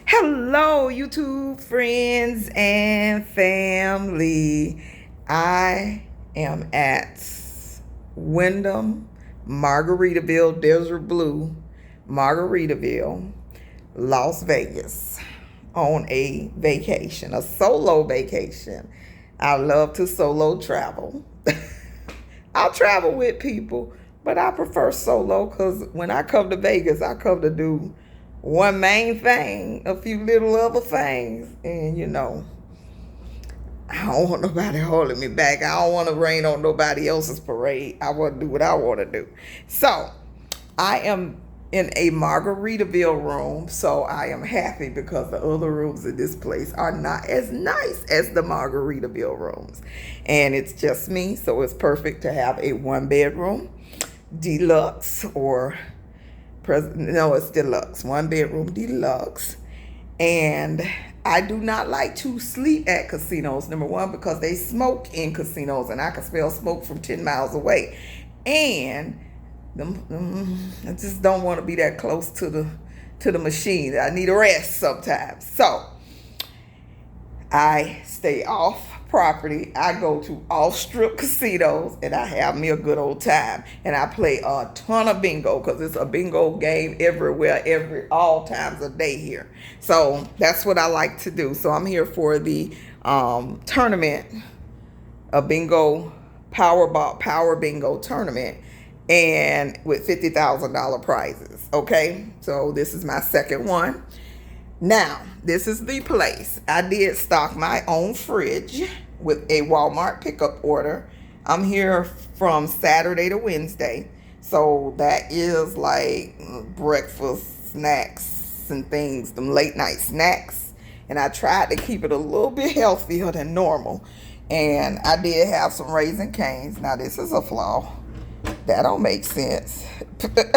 Hello, YouTube friends and family. I am at Wyndham Margaritaville, Desert Blue, Margaritaville, Las Vegas, on a vacation, a solo vacation. I love to solo travel. I'll travel with people, but I prefer solo because when I come to Vegas, I come to do one main thing, a few little other things, and I don't want nobody holding me back. I don't want to rain on nobody else's parade. I want to do what I want to do. So I am in a Margaritaville room, so I am happy because the other rooms in this place are not as nice as the Margaritaville rooms. And it's just me, so it's perfect to have a one bedroom, deluxe, or no, it's deluxe, one bedroom deluxe. And I do not like to sleep at casinos. Number one, because they smoke in casinos, and I can smell smoke from 10 miles away. And I just don't want to be that close to the machine. I need a rest sometimes. So I stay off property. I go to off-strip casinos, and I have me a good old time. And I play a ton of bingo because it's a bingo game everywhere, all times of day here. So that's what I like to do. So I'm here for the tournament, a bingo power bingo tournament, and with $50,000 prizes. Okay, so this is my second one. Now, this is the place. I did stock my own fridge with a Walmart pickup order. I'm here from Saturday to Wednesday. So that is like breakfast, snacks, and things, them late night snacks. And I tried to keep it a little bit healthier than normal. And I did have some Raisin Canes. Now, this is a flaw. That don't make sense. Somebody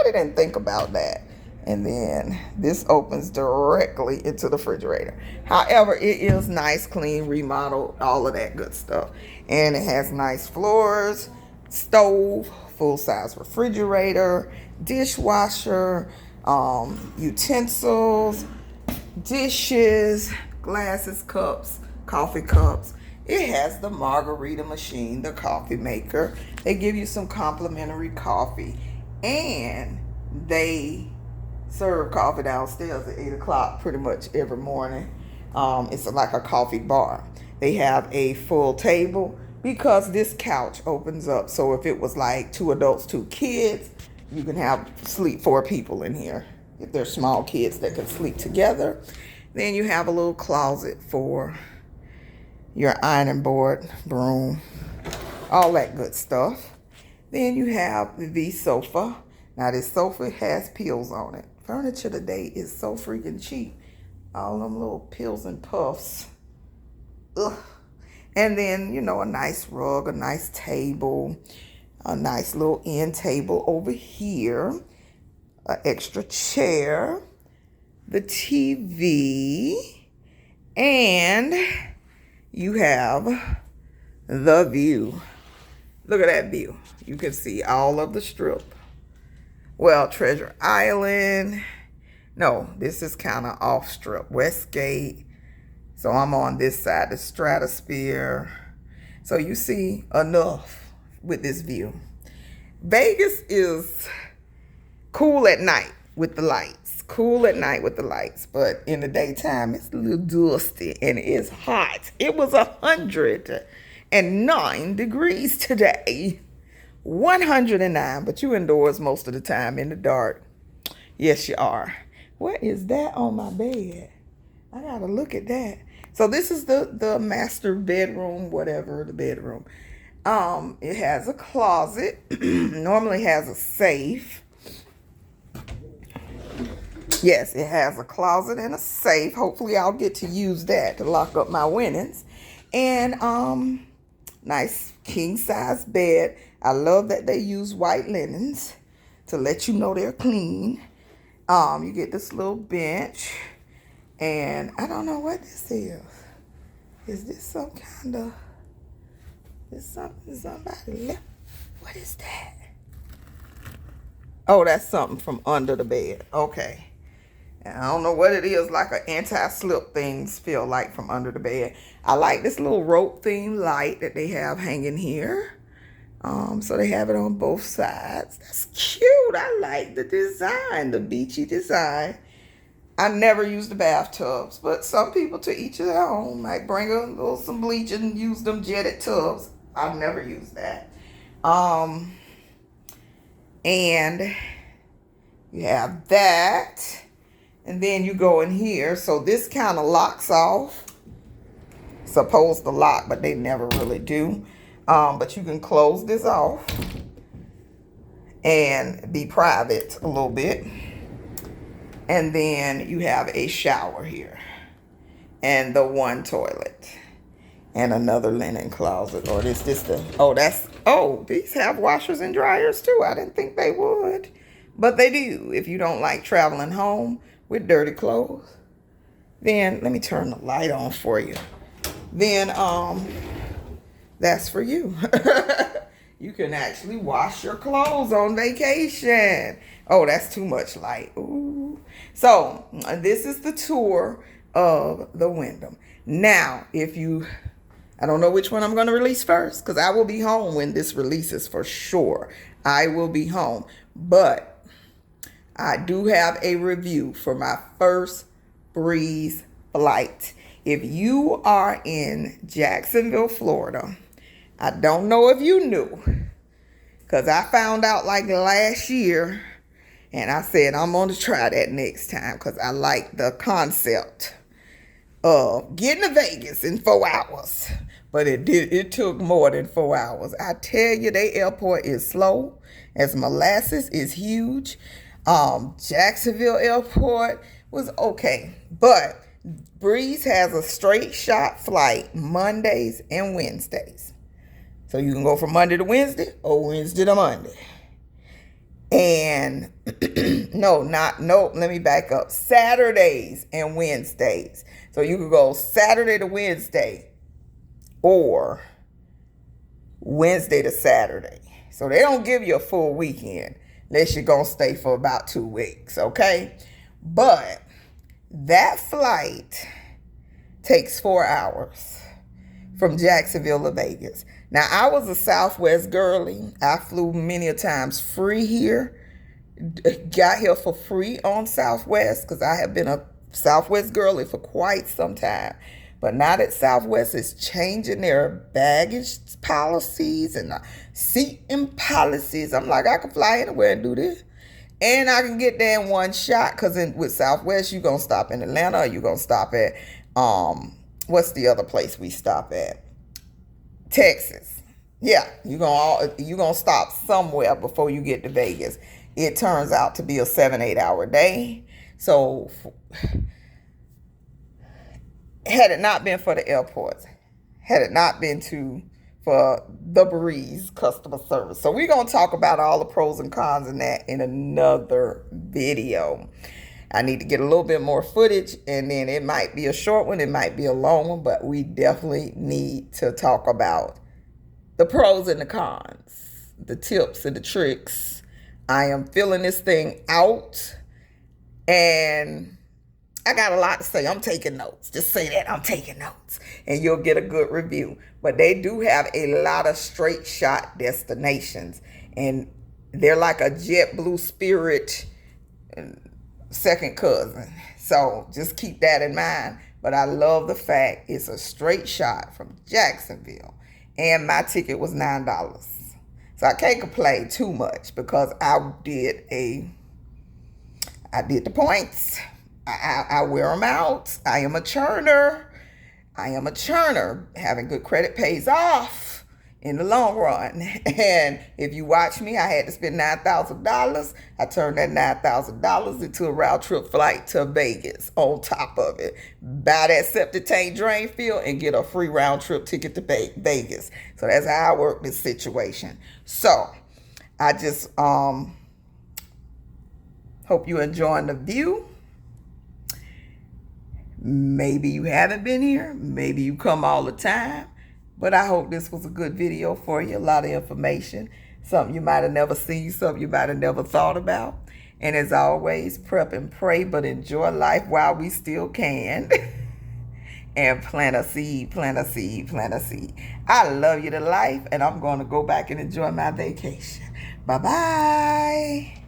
didn't think about that. And then this opens directly into the refrigerator. However, it is nice, clean, remodeled, all of that good stuff. And it has nice floors, stove, full-size refrigerator, dishwasher, utensils, dishes, glasses, cups, coffee cups. It has the margarita machine, the coffee maker. They give you some complimentary coffee. And they serve coffee downstairs at 8 o'clock pretty much every morning. It's like a coffee bar. They have a full table because this couch opens up. So if it was like 2 adults, 2 kids, you can have sleep 4 people in here. If they're small kids that can sleep together. Then you have a little closet for your ironing board, broom, all that good stuff. Then you have the sofa. Now this sofa has pills on it. Furniture today is so freaking cheap. All them little pills and puffs. Ugh. And then, a nice rug, a nice table, a nice little end table over here, an extra chair, the TV, and you have the view. Look at that view. You can see all of the strip. Well, Treasure Island. No, this is kind of off strip. Westgate. So I'm on this side, the Stratosphere. So you see enough with this view. Vegas is cool at night with the lights. Cool at night with the lights. But in the daytime, it's a little dusty and it's hot. It was 109 degrees today. 109, but you indoors most of the time in the dark. Yes, you are. What is that on my bed? I gotta look at that. So this is the master bedroom, whatever, the bedroom. It has a closet. Normally has a safe. Yes, it has a closet and a safe. Hopefully I'll get to use that to lock up my winnings. And nice king size bed. I love that they use white linens to let you know they're clean. You get this little bench. And I don't know what this is. Is this some kind of... Is something somebody left? What is that? Oh, that's something from under the bed. Okay. I don't know what it is, like an anti-slip things feel like from under the bed. I like this little rope theme light that they have hanging here. So they have it on both sides. That's cute. I like the design, the beachy design. I never use the bathtubs, but some people, to each their own, might bring a little some bleach and use them jetted tubs. I've never used that. And you have that. And then you go in here. So this kind of locks off. Supposed to lock, but they never really do. But you can close this off and be private a little bit. And then you have a shower here. And the one toilet. And another linen closet. Or is this the... Oh, these have washers and dryers too. I didn't think they would. But they do. If you don't like traveling home with dirty clothes. Then, let me turn the light on for you. Then, that's for you. You can actually wash your clothes on vacation. Oh, that's too much light. Ooh. So, this is the tour of the Wyndham. Now, I don't know which one I'm going to release first, because I will be home when this releases for sure. I will be home. But I do have a review for my first Breeze flight. If you are in Jacksonville, Florida, I don't know if you knew, because I found out like last year, and I said I'm going to try that next time because I like the concept of getting to Vegas in 4 hours. But it took more than 4 hours. I tell you, their airport is slow as molasses. Is huge. Jacksonville airport was okay, but Breeze has a straight shot flight Mondays and Wednesdays. So you can go from Monday to Wednesday or Wednesday to Monday. And let me back up. Saturdays and Wednesdays. So you could go Saturday to Wednesday or Wednesday to Saturday. So they don't give you a full weekend unless you're going to stay for about 2 weeks, okay? But that flight takes 4 hours from Jacksonville to Vegas. Now, I was a Southwest girlie. I flew many a times free here. Got here for free on Southwest because I have been a Southwest girlie for quite some time. But now that Southwest is changing their baggage policies and seating policies, I'm like, I can fly anywhere and do this. And I can get there in one shot because with Southwest, you're going to stop in Atlanta or you're going to stop at, what's the other place we stop at? Texas. Yeah, you're gonna stop somewhere before you get to Vegas. It turns out to be a 7-8 hour day. So had it not been for the airports, had it not been for the Breeze customer service. So we're gonna talk about all the pros and cons in that in another video. I need to get a little bit more footage, and then it might be a short one, it might be a long one, but we definitely need to talk about the pros and the cons, the tips and the tricks. I am filling this thing out, and I got a lot to say. I'm taking notes. Just say that I'm taking notes, and you'll get a good review. But they do have a lot of straight shot destinations, and they're like a JetBlue Spirit second cousin. So just keep that in mind. But I love the fact it's a straight shot from Jacksonville, and my ticket was $9. So I can't complain too much because I did the points. I wear them out. I am a churner. Having good credit pays off in the long run. And if you watch me, I had to spend $9,000. I turned that $9,000 into a round trip flight to Vegas on top of it. Buy that septic tank drain field and get a free round trip ticket to Vegas. So that's how I work this situation. So I just hope you're enjoying the view. Maybe you haven't been here. Maybe you come all the time. But I hope this was a good video for you. A lot of information. Something you might have never seen. Something you might have never thought about. And as always, prep and pray, but enjoy life while we still can. And plant a seed, plant a seed, plant a seed. I love you to life, and I'm going to go back and enjoy my vacation. Bye-bye.